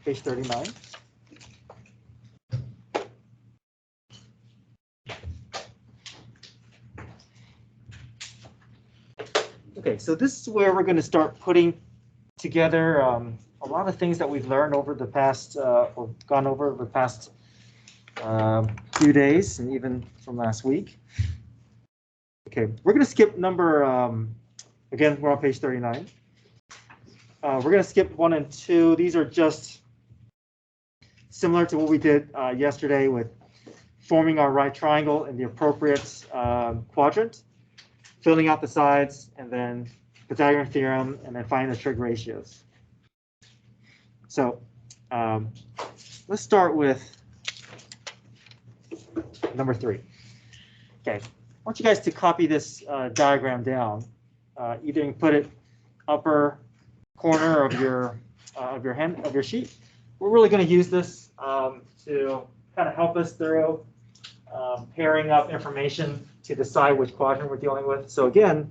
page 39. Okay, so this is where we're going to start putting together a lot of things that we've learned over the past, or gone over the past few days, and even from last week. Okay, we're going to skip number, again, we're on page 39. We're going to skip 1 and 2. These are just similar to what we did yesterday with forming our right triangle in the appropriate quadrant, filling out the sides, and then Pythagorean Theorem, and then finding the trig ratios. So let's start with number 3. Okay, I want you guys to copy this diagram down. Either you can put it upper corner of your sheet. We're really going to use this to kind of help us through pairing up information to decide which quadrant we're dealing with. So again,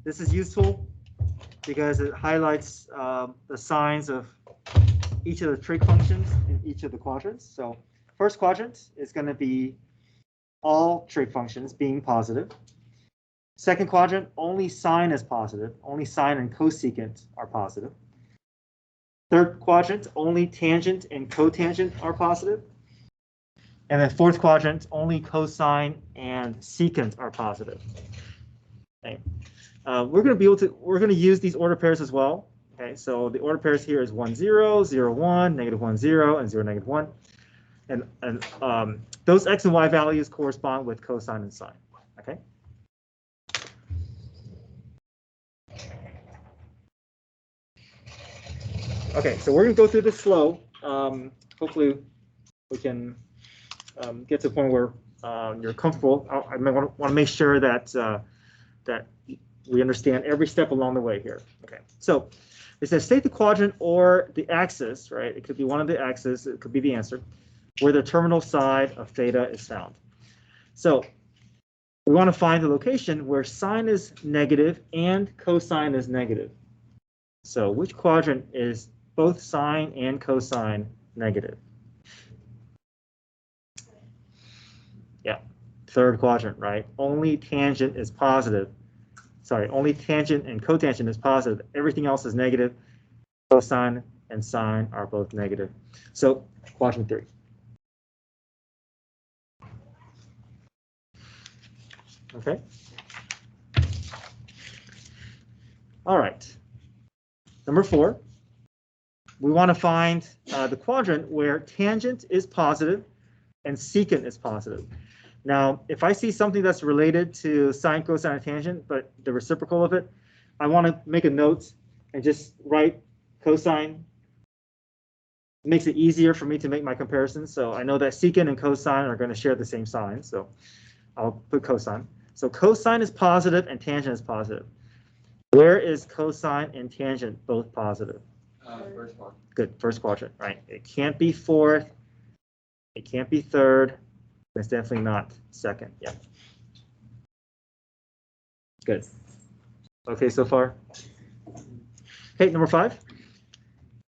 this is useful because it highlights the signs of each of the trig functions in each of the quadrants. So first quadrant is going to be all trig functions being positive. Second quadrant, only sine is positive. Only sine and cosecant are positive. Third quadrant, only tangent and cotangent are positive. And then fourth quadrant, only cosine and secant are positive. Okay. We're going to use these order pairs as well. Okay, so the order pairs here is 1, 0, 0, 1, negative 1, 0, and 0, negative 1. And those x and y values correspond with cosine and sine. Okay. Okay, so we're going to go through this slow. Hopefully, we can get to a point where you're comfortable. I want to make sure that that we understand every step along the way here. Okay, so it says state the quadrant or the axis, right? It could be one of the axes. It could be the answer, where the terminal side of theta is found. So we want to find the location where sine is negative and cosine is negative. So which quadrant is both sine and cosine negative? Yeah, third quadrant, right? Only tangent is positive. Sorry, only tangent and cotangent is positive. Everything else is negative. Cosine and sine are both negative. So quadrant 3. Okay. All right. Number 4. We want to find the quadrant where tangent is positive and secant is positive. Now, if I see something that's related to sine, cosine, and tangent, but the reciprocal of it, I want to make a note and just write cosine. It makes it easier for me to make my comparisons. So I know that secant and cosine are going to share the same sign. So I'll put cosine. So cosine is positive and tangent is positive. Where is cosine and tangent both positive? First one. Good, first quadrant, right? It can't be fourth. It can't be third. It's definitely not second. Yeah. Good. Okay, so far. Okay, number 5.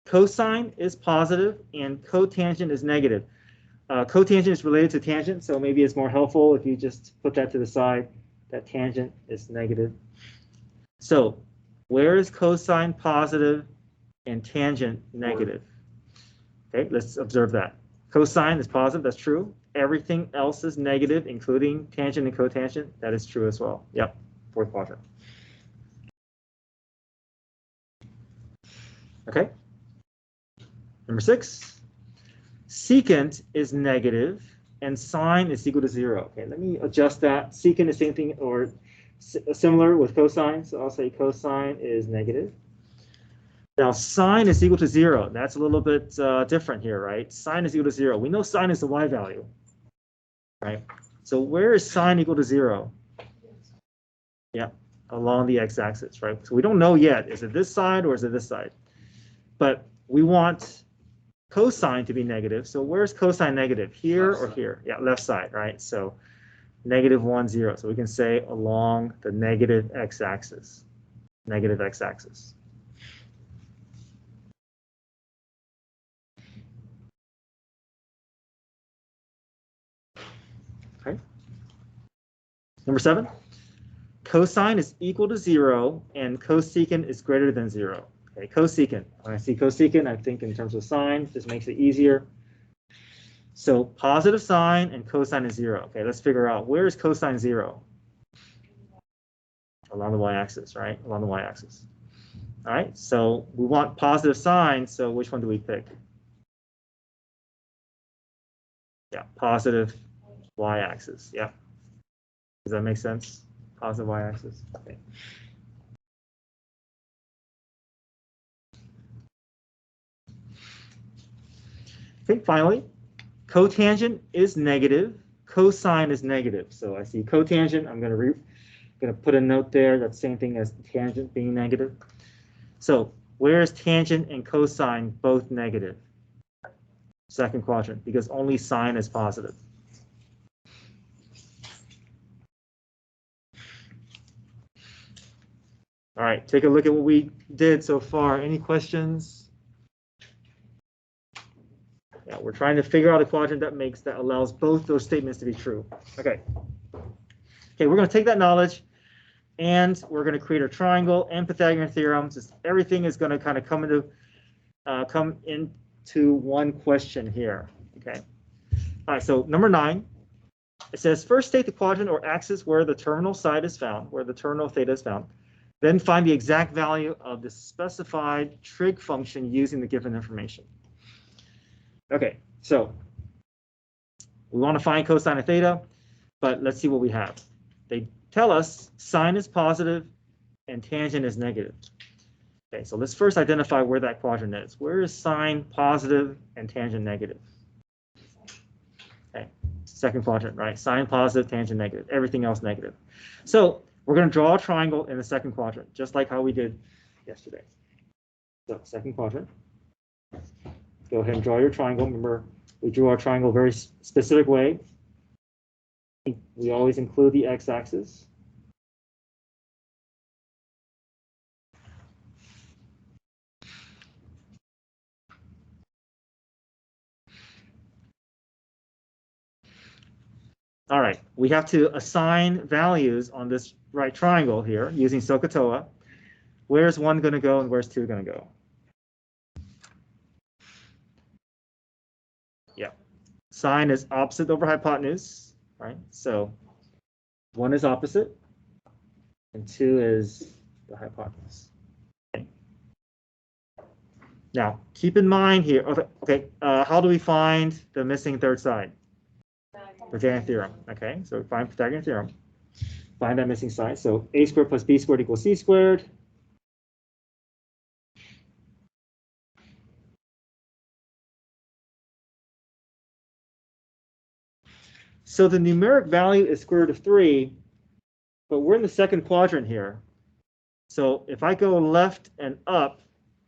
Cosine is positive and cotangent is negative. Cotangent is related to tangent, so maybe it's more helpful if you just put that to the side, that tangent is negative. So where is cosine positive and tangent negative? Okay, let's observe that. Cosine is positive, that's true. Everything else is negative, including tangent and cotangent. That is true as well. Yep, fourth quadrant. Okay. Number 6. Secant is negative and sine is equal to 0. Okay, let me adjust that. Secant is same thing or similar with cosine, so I'll say cosine is negative. Now sine is equal to 0. That's a little bit different here, right? Sine is equal to 0. We know sine is the y value, right? So where is sine equal to 0? Yeah, along the x-axis, right? So we don't know yet. Is it this side or is it this side? But we want cosine to be negative. So where's cosine negative? Here or here? Yeah, left side, right? So negative 1, 0. So we can say along the negative x-axis. Negative x-axis. Number 7, cosine is equal to 0 and cosecant is greater than 0. Okay, cosecant. When I see cosecant, I think in terms of sine. This makes it easier. So positive sine and cosine is 0. Okay, let's figure out where is cosine 0? Along the y-axis, right? Along the y-axis. All right, so we want positive sine, so which one do we pick? Yeah, positive y-axis. Yeah. Does that make sense? Positive y-axis. Okay. Okay, finally, cotangent is negative, cosine is negative. So I see cotangent, I'm going to put a note there. That's the same thing as tangent being negative. So where is tangent and cosine both negative? Second quadrant, because only sine is positive. All right, take a look at what we did so far. Any questions? Yeah, we're trying to figure out a quadrant that allows both those statements to be true. Okay. Okay, we're going to take that knowledge and we're going to create a triangle and Pythagorean theorem. Just everything is going to kind of come into one question here. Okay. All right, so number 9, it says first state the quadrant or axis where the terminal side is found, where the terminal theta is found. Then find the exact value of the specified trig function using the given information. Okay, so we want to find cosine of theta, but let's see what we have. They tell us sine is positive and tangent is negative. Okay, so let's first identify where that quadrant is. Where is sine positive and tangent negative? Okay, second quadrant, right? Sine positive, tangent negative, everything else negative. So we're going to draw a triangle in the second quadrant, just like how we did yesterday. So second quadrant. Go ahead and draw your triangle. Remember, we drew our triangle a very specific way. We always include the x-axis. All right, we have to assign values on this right triangle here using SOHCAHTOA. Where's 1 going to go and where's 2 going to go? Yeah, sine is opposite over hypotenuse, right? So 1 is opposite and 2 is the hypotenuse. Okay. Now, keep in mind here, okay, how do we find the missing third side? Pythagorean theorem. Okay, so we find Pythagorean theorem. Find that missing side. So a squared plus b squared equals c squared. So the numeric value is square root of 3, but we're in the second quadrant here. So if I go left and up,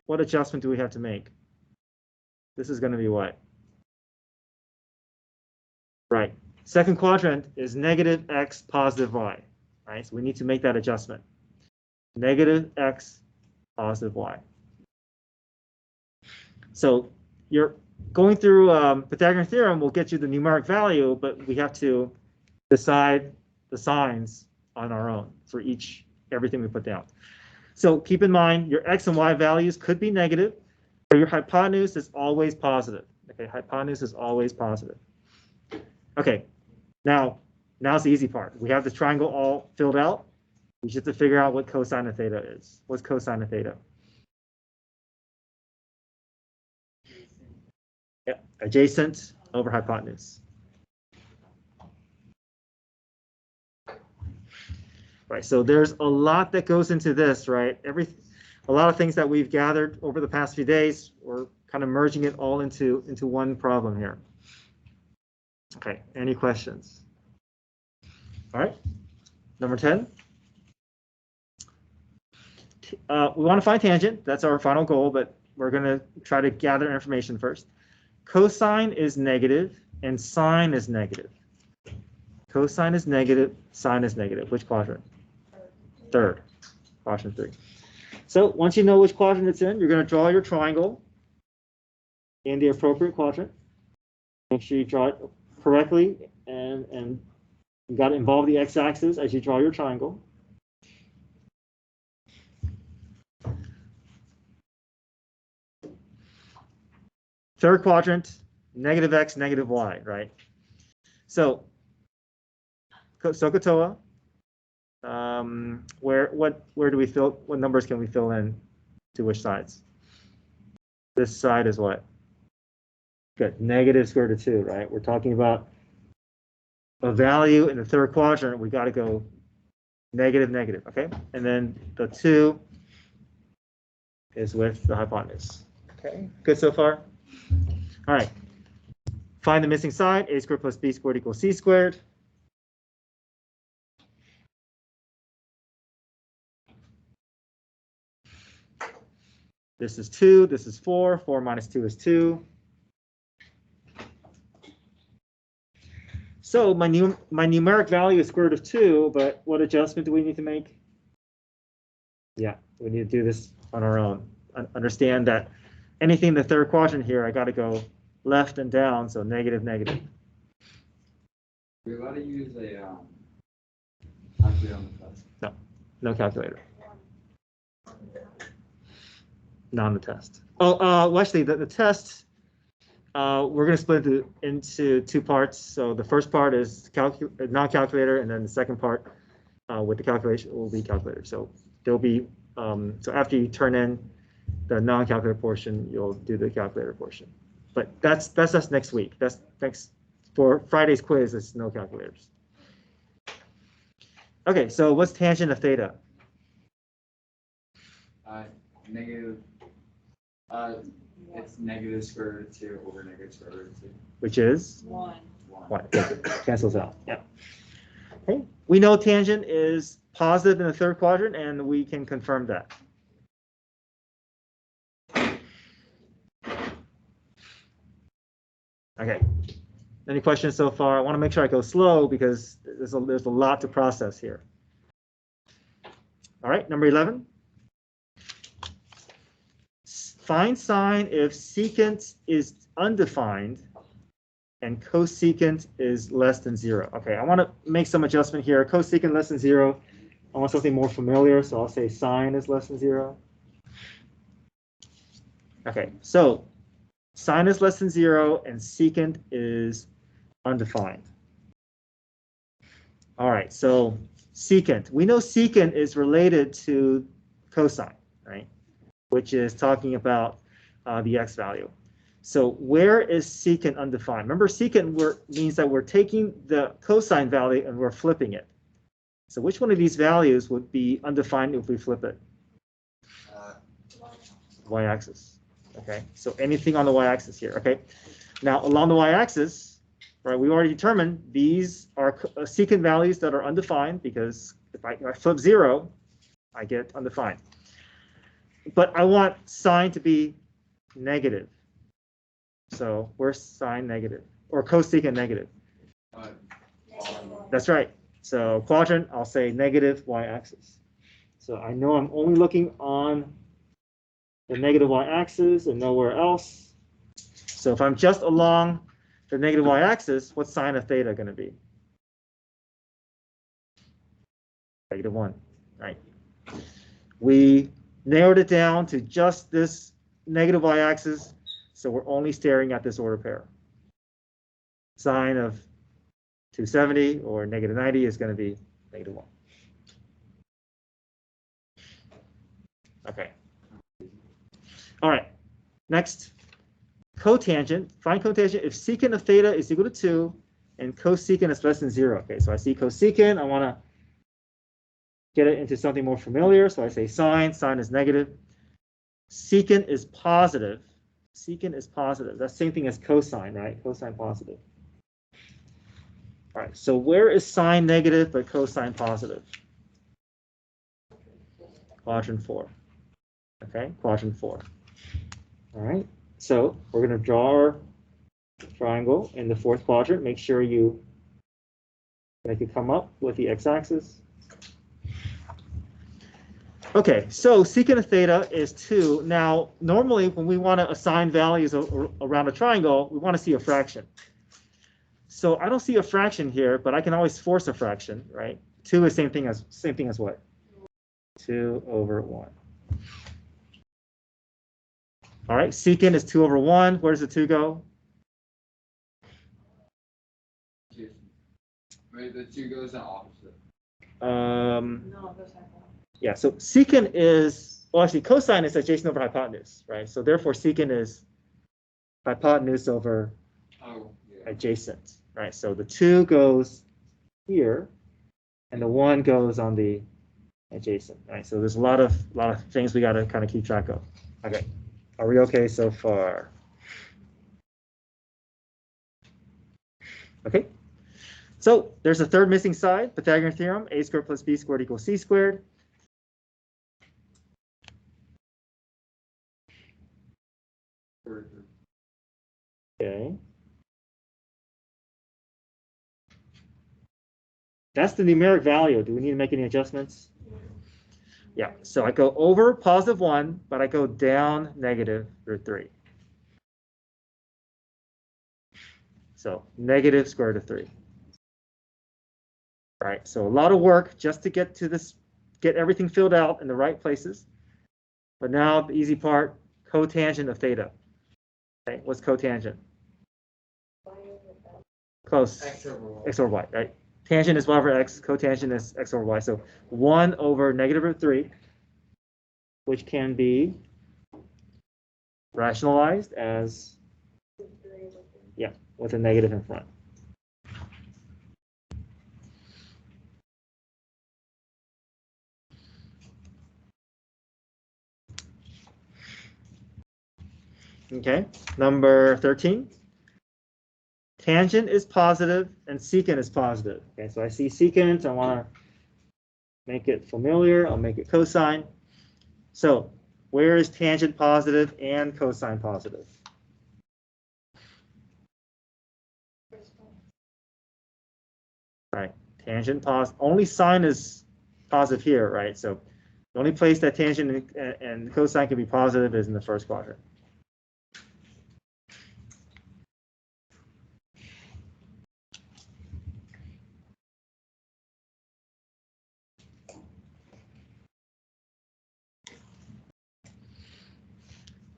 what adjustment do we have to make? This is going to be what? Right. Second quadrant is negative x, positive y. Right? So we need to make that adjustment. Negative x, positive y. So you're going through Pythagorean theorem will get you the numeric value, but we have to decide the signs on our own for everything we put down. So keep in mind your x and y values could be negative, but your hypotenuse is always positive. Okay, hypotenuse is always positive. Okay, now's the easy part. We have the triangle all filled out. We just have to figure out what cosine of theta is. What's cosine of theta? Yeah, adjacent over hypotenuse. Right, so there's a lot that goes into this, right? A lot of things that we've gathered over the past few days, we're kind of merging it all into one problem here. Okay, any questions? All right, number 10. We want to find tangent. That's our final goal, but we're going to try to gather information first. Cosine is negative and sine is negative. Cosine is negative, sine is negative. Which quadrant? Third. Quadrant 3. So once you know which quadrant it's in, you're going to draw your triangle in the appropriate quadrant. Make sure you draw it correctly and You got to involve the x-axis as you draw your triangle. Third quadrant, negative x, negative y, right? So, SOHCAHTOA, where do we fill, what numbers can we fill in to which sides? This side is what? Good, negative square root of 2, right? We're talking about a value in the third quadrant, we got to go negative, negative, okay? And then the 2 is with the hypotenuse. Okay, good so far? All right, find the missing side, a squared plus b squared equals c squared. This is 2, this is 4, 4 minus 2 is 2. So my numeric value is square root of 2, but what adjustment do we need to make? Yeah, we need to do this on our own. Understand that anything in the third quadrant here, I got to go left and down, so negative, negative. We're allowed to use a calculator on the test? No, no calculator. Not on the test. Oh, well, actually, the test, we're going to split it into 2 parts. So the first part is non-calculator, and then the second part with the calculation will be calculator. So there'll be, so after you turn in the non-calculator portion, you'll do the calculator portion. But that's us next week. That's next for Friday's quiz. It's no calculators. Okay, so what's tangent of theta? Negative. It's negative square root of 2 over negative square root of 2. Which is 1. 1. Cancels out. Yeah. Okay. We know tangent is positive in the third quadrant, and we can confirm that. Okay. Any questions so far? I want to make sure I go slow because there's a lot to process here. All right, number 11. Find sine if secant is undefined and cosecant is less than 0. Okay, I want to make some adjustment here. Cosecant less than 0. I want something more familiar, so I'll say sine is less than 0. Okay, so sine is less than 0 and secant is undefined. All right, so secant. We know secant is related to cosine, right? Which is talking about the x value. So where is secant undefined? Remember, secant means that we're taking the cosine value and we're flipping it. So which one of these values would be undefined if we flip it? Y-axis. Okay, so anything on the y-axis here. Okay, now along the y-axis, right? We already determined these are secant values that are undefined because if I flip 0, I get undefined. But I want sine to be negative. So where's sine negative? Or cosecant negative? That's right. So quadrant, I'll say negative y-axis. So I know I'm only looking on the negative y-axis and nowhere else. So if I'm just along the negative y-axis, what's sine of theta going to be? -1, right? We narrowed it down to just this negative y-axis, so we're only staring at this order pair. Sine of 270 or -90 is going to be -1. Okay. All right. Next, cotangent. Find cotangent if secant of theta is equal to 2 and cosecant is less than 0. Okay, so I see cosecant. I want to get it into something more familiar, so I say sine. Sine is negative. Secant is positive. Secant is positive. That's the same thing as cosine, right? Cosine positive. All right, so where is sine negative but cosine positive? Quadrant 4. Okay, quadrant 4. All right, so we're going to draw our triangle in the 4th quadrant. Make sure you make it come up with the x-axis. Okay, so secant of theta is 2. Now, normally when we want to assign values around a triangle, we want to see a fraction. So I don't see a fraction here, but I can always force a fraction, right? 2 is same thing as what? 2 over 1. All right, secant is 2 over 1. Where does the 2 go? Right, the 2 goes in opposite. No, that's not. Yeah, so secant is, well, actually, cosine is adjacent over hypotenuse, right? So therefore, secant is hypotenuse over adjacent, right? So the 2 goes here, and the 1 goes on the adjacent, right? So there's a lot of things we got to kind of keep track of. Okay, are we okay so far? Okay, so there's a third missing side, Pythagorean theorem, a squared plus b squared equals c squared. Okay. That's the numeric value. Do we need to make any adjustments? Yeah, so I go over positive 1, but I go down negative root 3. So negative square root of 3. All right, so a lot of work just to get to this, get everything filled out in the right places. But now the easy part, cotangent of theta. Okay, what's cotangent? Close. X over y, right? Tangent is y over x, cotangent is x over y. So 1 over negative root 3, which can be rationalized as, yeah, with a negative in front. Okay, number 13. Tangent is positive and secant is positive. Okay, so I see secant, I want to make it familiar, I'll make it cosine. So where is tangent positive and cosine positive? Right, tangent positive, only sine is positive here, right? So the only place that tangent and cosine can be positive is in the first quadrant.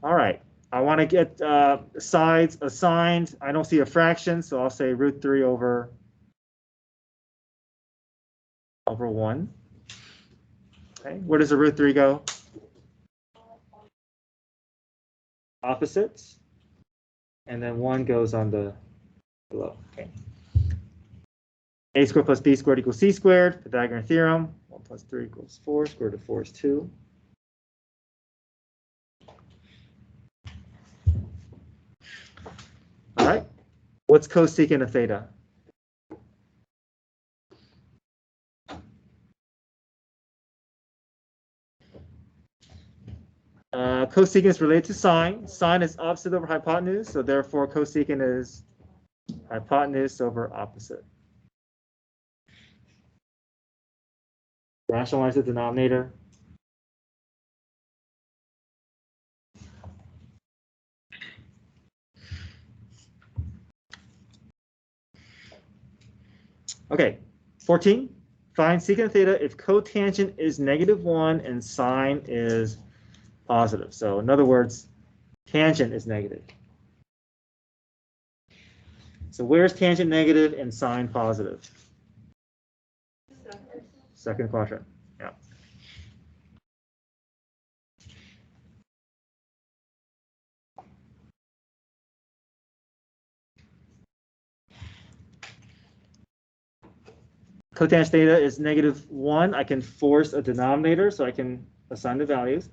All right, I want to get sides assigned. I don't see a fraction, so I'll say root 3 over 1. Okay, where does the root 3 go? Opposites. And then 1 goes on the below. Okay. A squared plus b squared equals c squared. Pythagorean theorem. 1 plus 3 equals 4. Square root of 4 is 2. All right. What's cosecant of theta? Cosecant is related to sine. Sine is opposite over hypotenuse, so therefore cosecant is hypotenuse over opposite. Rationalize the denominator. Okay, 14. Find secant of theta if cotangent is -1 and sine is positive. So in other words, tangent is negative. So where's tangent negative and sine positive? Second quadrant. Yeah. Cotangent theta is -1. I can force a denominator, so I can assign the values.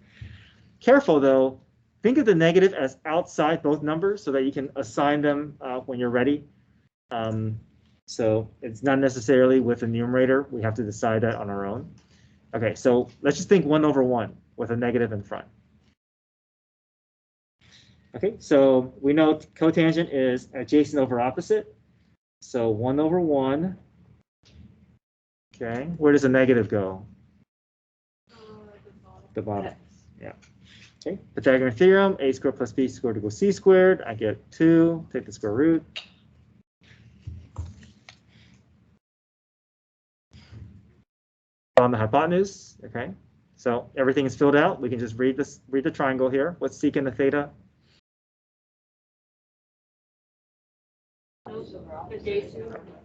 Careful though, think of the negative as outside both numbers so that you can assign them when you're ready. So it's not necessarily with a numerator. We have to decide that on our own. Okay, so let's just think 1 over 1 with a negative in front. Okay, so we know cotangent is adjacent over opposite. So 1 over 1. Okay, where does the negative go? The bottom. Yeah. Okay, Pythagorean theorem, a squared plus b squared equals c squared. I get 2, take the square root. on the hypotenuse. Okay, so everything is filled out. We can just read the triangle here. What's secant of theta?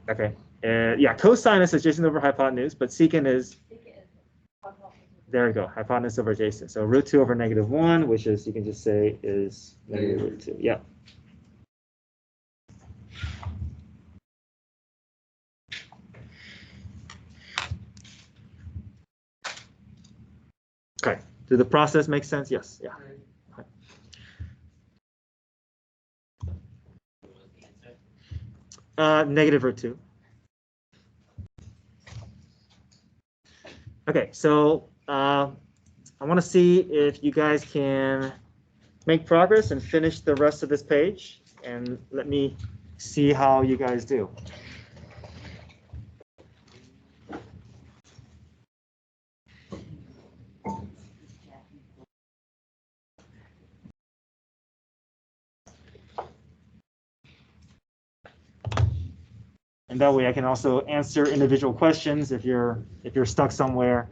Okay, yeah, cosine is adjacent over hypotenuse, but secant is, there we go, hypotenuse over adjacent. So root 2 over -1, which is, you can just say is negative root 2. Yeah. Okay. Did the process make sense? Yes. Yeah. Negative root 2. Okay, so I want to see if you guys can make progress and finish the rest of this page, and let me see how you guys do. And that way I can also answer individual questions if you're stuck somewhere.